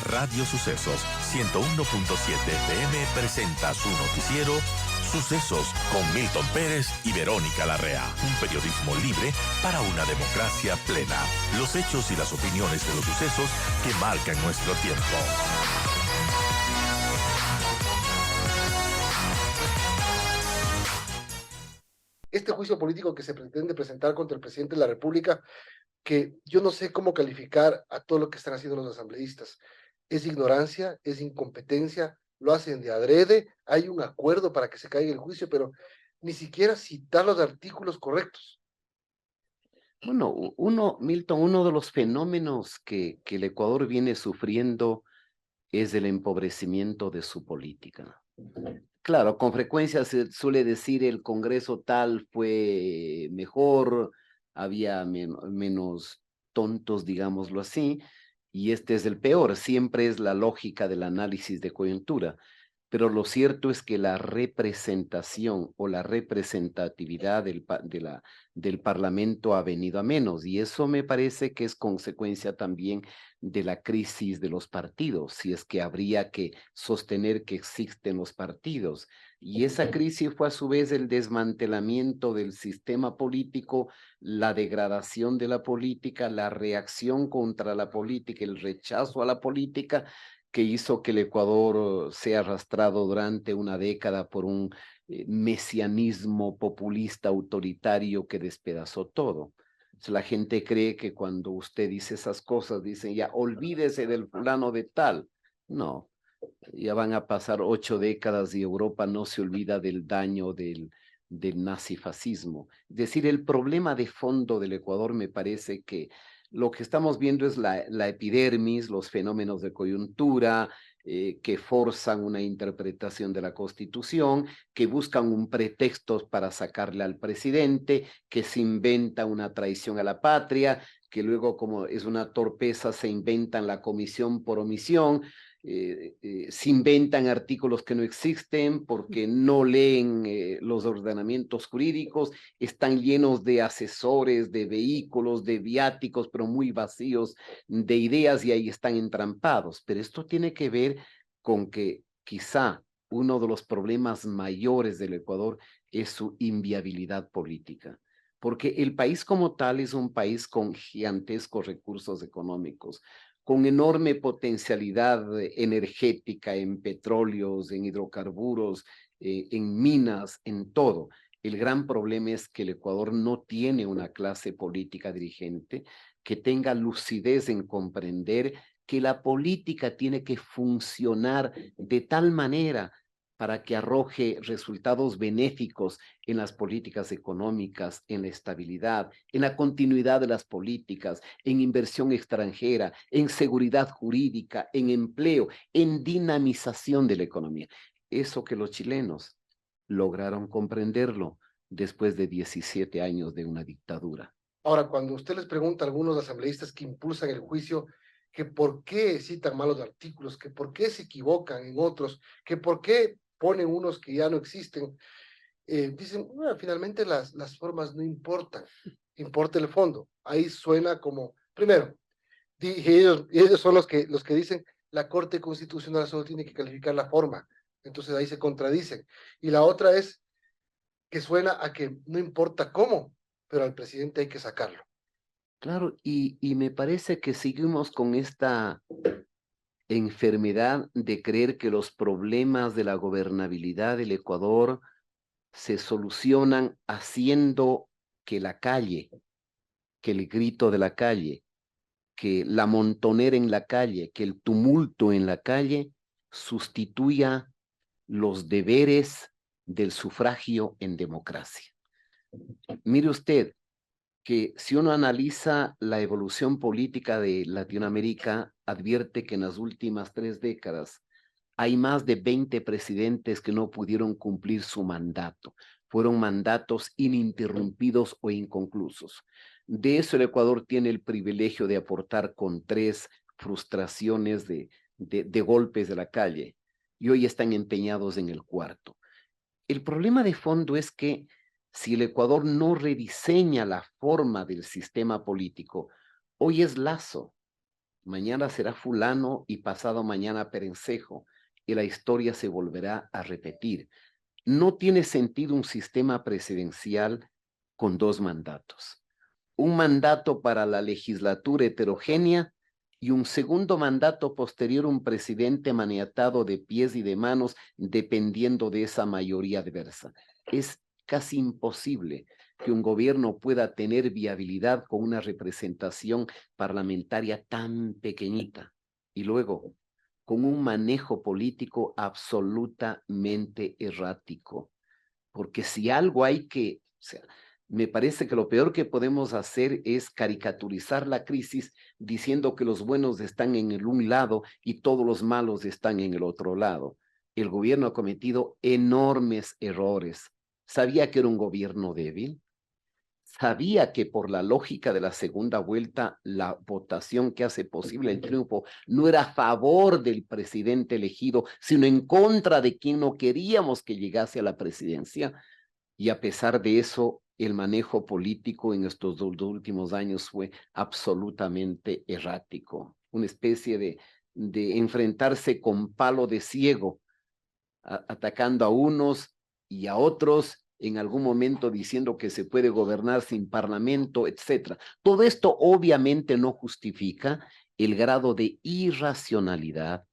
Radio Sucesos 101.7 FM presenta su noticiero Sucesos con Milton Pérez y Verónica Larrea. Un periodismo libre para una democracia plena. Los hechos y las opiniones de los sucesos que marcan nuestro tiempo. Este juicio político que se pretende presentar contra el presidente de la República, que yo no sé cómo calificar a todo lo que están haciendo los asambleístas. Es ignorancia, es incompetencia, lo hacen de adrede, hay un acuerdo para que se caiga el juicio, pero ni siquiera citar los artículos correctos. Bueno, Milton, uno de los fenómenos que el Ecuador viene sufriendo es el empobrecimiento de su política. Claro, con frecuencia se suele decir el Congreso tal fue mejor, había menos tontos, digámoslo así, y este es el peor. Siempre es la lógica del análisis de coyuntura. Pero lo cierto es que la representación o la representatividad del Parlamento ha venido a menos, y eso me parece que es consecuencia también de la crisis de los partidos, si es que habría que sostener que existen los partidos. Y esa crisis fue a su vez el desmantelamiento del sistema político, la degradación de la política, la reacción contra la política, el rechazo a la política, que hizo que el Ecuador sea arrastrado durante una década por un mesianismo populista autoritario que despedazó todo. La gente cree que cuando usted dice esas cosas, dicen ya, olvídese del fulano de tal. No, ya van a pasar 8 décadas y Europa no se olvida del daño del nazifascismo. Es decir, el problema de fondo del Ecuador me parece que lo que estamos viendo es la epidermis, los fenómenos de coyuntura, que forzan una interpretación de la Constitución, que buscan un pretexto para sacarle al presidente, que se inventa una traición a la patria, que luego, como es una torpeza, se inventan la comisión por omisión. Se inventan artículos que no existen porque no leen los ordenamientos jurídicos, están llenos de asesores, de vehículos, de viáticos, pero muy vacíos de ideas, y ahí están entrampados. Pero esto tiene que ver con que quizá uno de los problemas mayores del Ecuador es su inviabilidad política, porque el país como tal es un país con gigantescos recursos económicos, con enorme potencialidad energética en petróleos, en hidrocarburos, en minas, en todo. El gran problema es que el Ecuador no tiene una clase política dirigente que tenga lucidez en comprender que la política tiene que funcionar de tal manera para que arroje resultados benéficos en las políticas económicas, en la estabilidad, en la continuidad de las políticas, en inversión extranjera, en seguridad jurídica, en empleo, en dinamización de la economía. Eso que los chilenos lograron comprenderlo después de 17 años de una dictadura. Ahora, cuando usted les pregunta a algunos asambleístas que impulsan el juicio, que por qué citan malos artículos, que por qué se equivocan en otros, que por qué ponen unos que ya no existen, dicen, bueno, finalmente las formas no importan, importa el fondo. Ahí suena como, primero, ellos son los que dicen, la Corte Constitucional solo tiene que calificar la forma, entonces ahí se contradicen. Y la otra es que suena a que no importa cómo, pero al presidente hay que sacarlo. Claro, y me parece que seguimos con esta enfermedad de creer que los problemas de la gobernabilidad del Ecuador se solucionan haciendo que la calle, que el grito de la calle, que la montonera en la calle, que el tumulto en la calle sustituya los deberes del sufragio en democracia. Mire usted que si uno analiza la evolución política de Latinoamérica, advierte que en las últimas 3 décadas hay más de 20 presidentes que no pudieron cumplir su mandato. Fueron mandatos ininterrumpidos o inconclusos. De eso el Ecuador tiene el privilegio de aportar con 3 frustraciones de golpes de la calle, y hoy están empeñados en el 4º. El problema de fondo es que si el Ecuador no rediseña la forma del sistema político, hoy es Lasso mañana será fulano y pasado mañana perencejo, y la historia se volverá a repetir. No tiene sentido un sistema presidencial con 2 mandatos. Un mandato para la legislatura heterogénea y un segundo mandato posterior, un presidente maniatado de pies y de manos dependiendo de esa mayoría adversa. Es casi imposible que un gobierno pueda tener viabilidad con una representación parlamentaria tan pequeñita y luego con un manejo político absolutamente errático. Porque si algo hay que, o sea, me parece que lo peor que podemos hacer es caricaturizar la crisis diciendo que los buenos están en el un lado y todos los malos están en el otro lado. El gobierno ha cometido enormes errores. ¿Sabía que era un gobierno débil? Sabía que por la lógica de la segunda vuelta, la votación que hace posible el triunfo no era a favor del presidente elegido, sino en contra de quien no queríamos que llegase a la presidencia. Y a pesar de eso, el manejo político en estos 2 últimos años fue absolutamente errático. Una especie de enfrentarse con palo de ciego, atacando a unos y a otros, en algún momento diciendo que se puede gobernar sin parlamento, etcétera. Todo esto obviamente no justifica el grado de irracionalidad,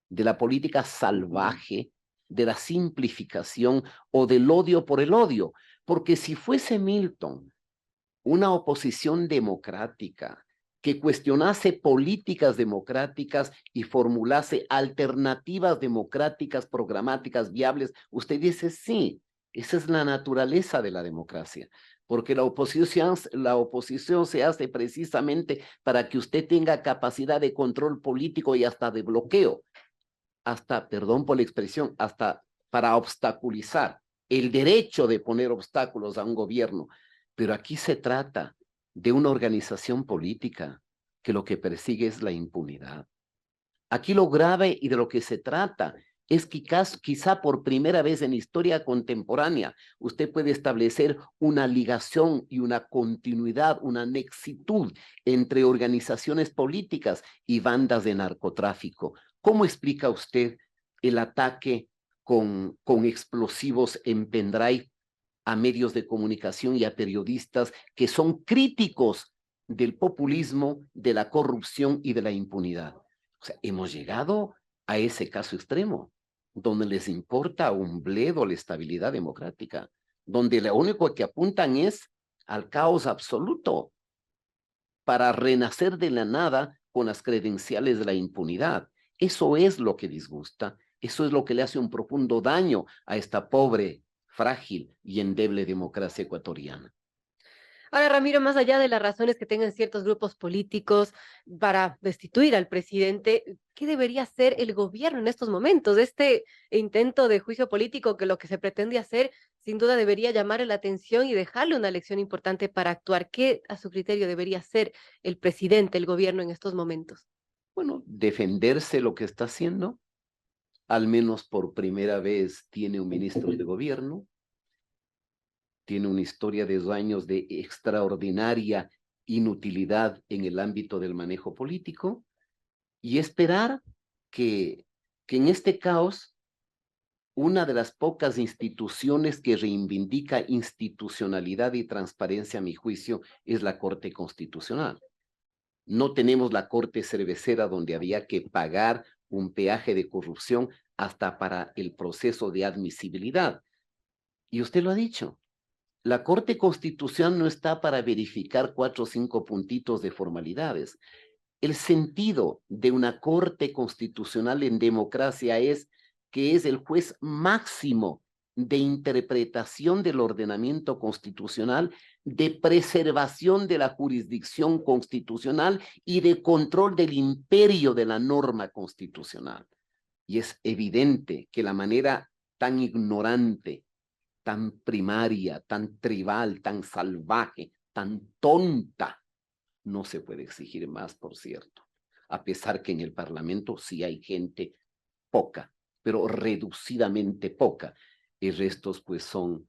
de la política salvaje, de la simplificación o del odio por el odio. Porque si fuese Milton una oposición democrática que cuestionase políticas democráticas y formulase alternativas democráticas, programáticas, viables, usted dice sí, esa es la naturaleza de la democracia, porque la oposición se hace precisamente para que usted tenga capacidad de control político y hasta de bloqueo, hasta, perdón por la expresión, hasta para obstaculizar el derecho de poner obstáculos a un gobierno. Pero aquí se trata de una organización política que lo que persigue es la impunidad. Aquí lo grave y de lo que se trata es que quizá por primera vez en historia contemporánea usted puede establecer una ligación y una continuidad, una nexitud entre organizaciones políticas y bandas de narcotráfico. ¿Cómo explica usted el ataque con explosivos en pendrive a medios de comunicación y a periodistas que son críticos del populismo, de la corrupción y de la impunidad? O sea, hemos llegado a ese caso extremo, donde les importa un bledo la estabilidad democrática, donde lo único que apuntan es al caos absoluto para renacer de la nada con las credenciales de la impunidad. Eso es lo que disgusta, eso es lo que le hace un profundo daño a esta pobre, frágil y endeble democracia ecuatoriana. Ahora, Ramiro, más allá de las razones que tengan ciertos grupos políticos para destituir al presidente, ¿qué debería hacer el gobierno en estos momentos? Este intento de juicio político, que lo que se pretende hacer, sin duda debería llamarle la atención y dejarle una lección importante para actuar. ¿Qué, a su criterio, debería hacer el presidente, el gobierno en estos momentos? Bueno, defenderse lo que está haciendo, al menos por primera vez tiene un ministro de gobierno, tiene una historia de 2 años de extraordinaria inutilidad en el ámbito del manejo político y esperar que en este caos una de las pocas instituciones que reivindica institucionalidad y transparencia, a mi juicio, es la Corte Constitucional. No tenemos la Corte Cervecera donde había que pagar un peaje de corrupción hasta para el proceso de admisibilidad. Y usted lo ha dicho. La Corte Constitucional no está para verificar 4 o 5 puntitos de formalidades. El sentido de una Corte Constitucional en democracia es que es el juez máximo de interpretación del ordenamiento constitucional, de preservación de la jurisdicción constitucional y de control del imperio de la norma constitucional. Y es evidente que la manera tan ignorante, tan primaria, tan tribal, tan salvaje, tan tonta, no se puede exigir más, por cierto, a pesar que en el Parlamento sí hay gente poca, pero reducidamente poca. Y restos pues son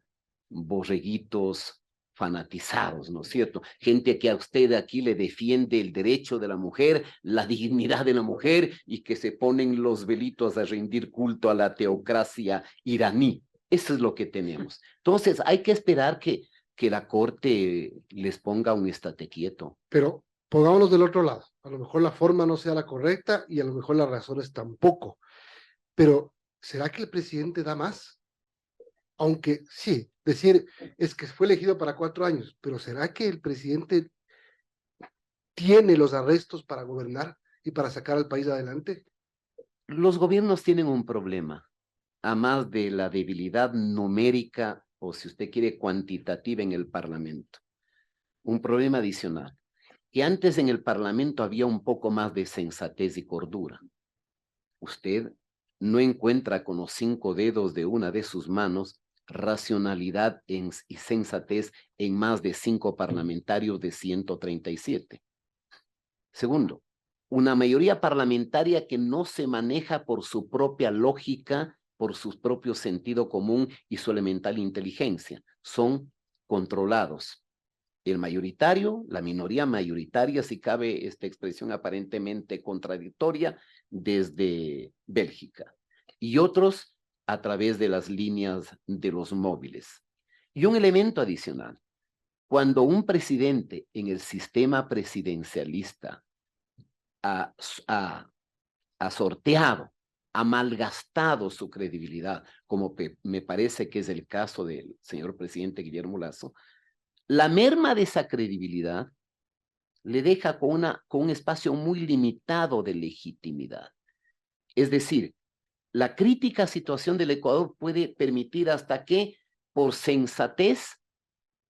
borreguitos fanatizados, ¿no es cierto? Gente que a usted aquí le defiende el derecho de la mujer, la dignidad de la mujer, y que se ponen los velitos a rendir culto a la teocracia iraní. Eso es lo que tenemos. Entonces, hay que esperar que la Corte les ponga un estate quieto. Pero pongámonos del otro lado. A lo mejor la forma no sea la correcta y a lo mejor las razones tampoco. Pero, ¿será que el presidente da más? Aunque sí, decir es que fue elegido para 4 años, pero ¿será que el presidente tiene los arrestos para gobernar y para sacar al país adelante? Los gobiernos tienen un problema, a más de la debilidad numérica o, si usted quiere, cuantitativa en el Parlamento. Un problema adicional, que antes en el Parlamento había un poco más de sensatez y cordura. Usted no encuentra con los 5 dedos de una de sus manos racionalidad y sensatez en más de 5 parlamentarios de 137. Segundo, una mayoría parlamentaria que no se maneja por su propia lógica, por su propio sentido común y su elemental inteligencia. Son controlados. El mayoritario, la minoría mayoritaria, si cabe esta expresión aparentemente contradictoria, desde Bélgica. Y otros a través de las líneas de los móviles. Y un elemento adicional. Cuando un presidente en el sistema presidencialista ha sorteado, ha malgastado su credibilidad, como me parece que es el caso del señor presidente Guillermo Lasso, la merma de esa credibilidad le deja con un espacio muy limitado de legitimidad. Es decir, la crítica situación del Ecuador puede permitir hasta que, por sensatez,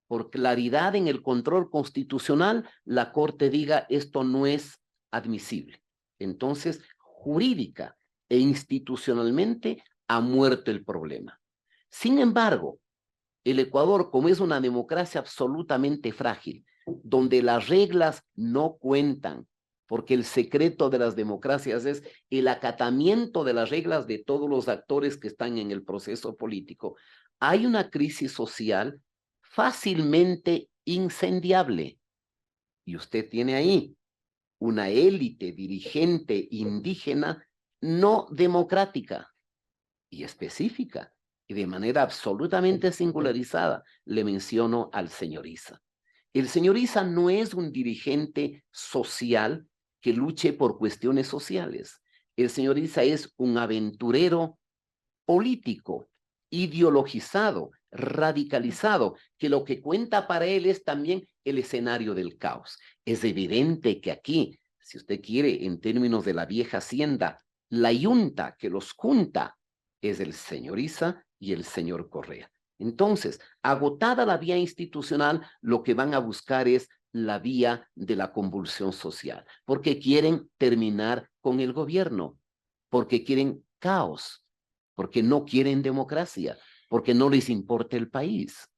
por claridad en el control constitucional, la Corte diga esto no es admisible. Entonces, jurídica e institucionalmente ha muerto el problema. Sin embargo, el Ecuador, como es una democracia absolutamente frágil, donde las reglas no cuentan, porque el secreto de las democracias es el acatamiento de las reglas de todos los actores que están en el proceso político, hay una crisis social fácilmente incendiable. Y usted tiene ahí una élite dirigente indígena no democrática y específica, y de manera absolutamente singularizada. Le menciono al señor Issa. El señor Issa no es un dirigente social que luche por cuestiones sociales. El señor Issa es un aventurero político, ideologizado, radicalizado, que lo que cuenta para él es también el escenario del caos. Es evidente que aquí, si usted quiere, en términos de la vieja hacienda, la yunta que los junta es el señor Issa y el señor Correa. Entonces, agotada la vía institucional, lo que van a buscar es la vía de la convulsión social, porque quieren terminar con el gobierno, porque quieren caos, porque no quieren democracia, porque no les importa el país.